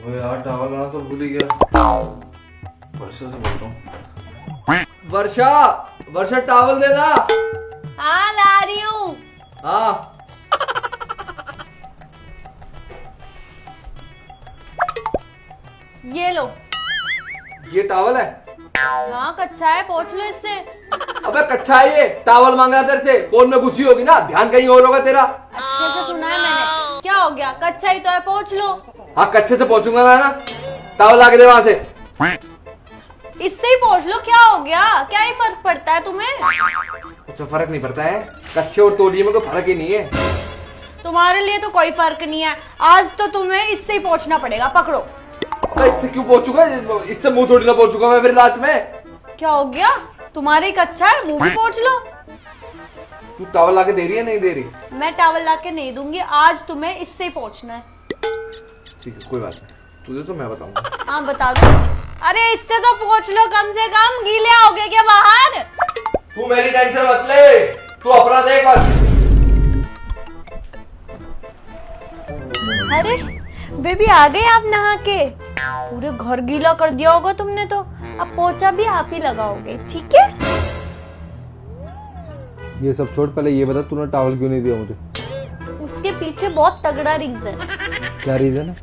ओए यार टावल लाना तो भूल ही गया। वर्षा से बोलता हूँ। वर्षा वर्षा टावल देना। हाँ ला रही हूँ। हाँ ये लो। ये टावल है। हाँ कच्चा है, पोंछ लो इससे। अबे कच्चा है ये, टावल मांगा तेरे से, फोन में घुसी होगी ना, ध्यान कहीं और होगा तेरा। अच्छे से सुना है मैंने। क्या हो गया, कच्चा ही तो है, पोंछ लो। हाँ कच्चे से पहुंचूंगा मैं ना, टावल ला के दे वहां से। इससे ही पोंछ लो, क्या हो गया, क्या ही फर्क पड़ता है तुम्हें? अच्छा फर्क नहीं पड़ता है, कच्चे और तौलिए में कोई फर्क ही नहीं है। तुम्हारे लिए तो कोई फर्क नहीं है, आज तो तुम्हें इससे ही पोंछना पड़ेगा, पकड़ो। अबे इससे क्यों पहुंचूंगा, इससे मुंह थोड़ी ना पहुंचूंगा मैं फिर लास्ट में। क्या हो गया, तुम्हारे ही कच्चा है, मुंह भी पोंछ लो। तू टावल ला के दे रही है नहीं दे रही? मैं टावल ला के नहीं दूंगी, आज तुम्हें इससे ही पोंछना है। ठीक है कोई बात नहीं, तुझे तो मैं बताऊंगा। हाँ बता दो। अरे इससे तो पोंछ लो, कम से कम गीले आओगे क्या बाहर? तू मेरी टेंशन मत ले, तू अपना देख बस। अरे बेबी आ गए आप नहा के? पूरे घर गीला कर दिया होगा तुमने तो, अब पोछा भी आप ही लगाओगे, ठीक है? ये सब छोड़, पहले ये बता तूने टावल क्यों नहीं दिया मुझे? उसके पीछे बहुत तगड़ा रीजन। क्या रीजन है?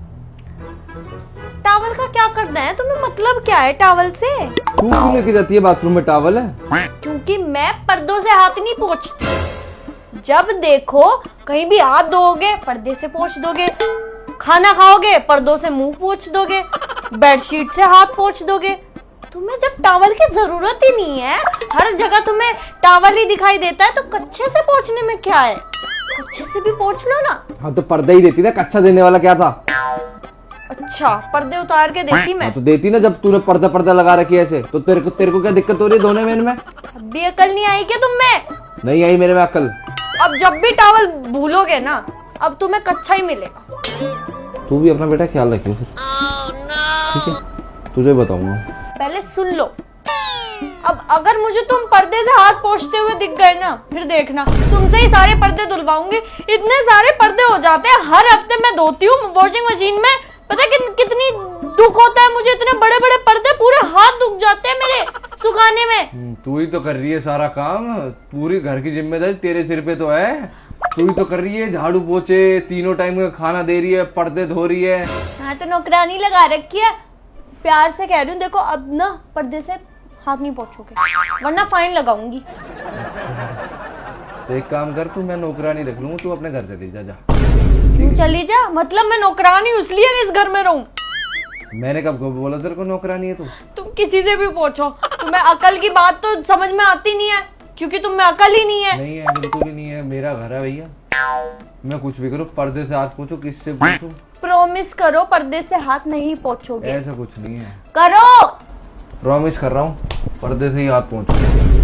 टावल का क्या करना है तुम्हें, मतलब क्या है टावल से? तू क्यों लेके जाती है बाथरूम में टावल है? क्योंकि मैं पर्दों से हाथ नहीं पोंछती। जब देखो कहीं भी हाथ धोओगे पर्दे से पोंछ दोगे, खाना खाओगे पर्दों से मुंह पोंछ दोगे, बेडशीट से हाथ पोंछ दोगे। तुम्हें जब टावल की जरूरत ही नहीं है, हर जगह तुम्हें टावल ही दिखाई देता है, तो कच्चे से पोंछने में क्या है, कच्चे से भी पोंछ लो ना। हाँ तो पर्दा ही देती ना, कच्चा देने वाला क्या था? अच्छा पर्दे उतार के देती मैं। हाँ तो देती ना, जब तूने पर्दा पर्दा लगा रखी है ऐसे, तो तेरे को क्या दिक्कत हो रही है धोने में इनमें? अब भी अकल नहीं आई क्या तुम में? नहीं आई मेरे में अकल। अब जब भी टावल भूलोगे ना, अब तुम्हें कच्चा ही मिलेगा। तू भी अपना बेटा ख्याल रखियो फिर। ठीक है तुझे बताऊंगा। पहले सुन लो, अब अगर मुझे तुम पर्दे से हाथ पोंछते हुए दिख गए ना, फिर देखना तुमसे ही सारे पर्दे धुलवाऊंगी। इतने सारे पर्दे हो जाते हैं, हर हफ्ते मैं धोती हूँ वॉशिंग मशीन में। पता है कितनी दुख होता है मुझे, इतने बड़े बड़े पर्दे, पूरे हाथ दुख जाते हैं मेरे सुखाने में। तू ही तो कर रही है सारा काम, पूरी घर की जिम्मेदारी तेरे सिर पे तो है। तू ही तो कर रही है, झाड़ू पोछे, तीनों टाइम का खाना दे रही है, पर्दे धो रही है। हाँ तो नौकरानी लगा रखी है, प्यार से कह रही हूँ। देखो अब ना पर्दे से हाथ नहीं पोंछोगे वरना फाइन लगाऊंगी। तो एक काम कर, तू मैं नौकरानी रख लूंगा, तू अपने घर से ले जा। क्यों चली जा, मतलब मैं नौकरानी इसलिए इस घर में रहूं? मैंने कब बोला तेरे को नौकरानी है तू? तुम किसी से भी पूछो, तुम्हें अकल की बात तो समझ में आती नहीं है, क्योंकि तुम में अकल ही नहीं है। नहीं है, बिल्कुल ही नहीं है, मेरा घर है भैया, मैं कुछ भी करूँ, पर्दे से हाथ पोंछो, किससे पूछूं? प्रॉमिस करो पर्दे से हाथ नहीं पोंछोगे। ऐसा कुछ नहीं है, करो। प्रॉमिस कर रहा हूँ, पर्दे से ही हाथ पोंछो।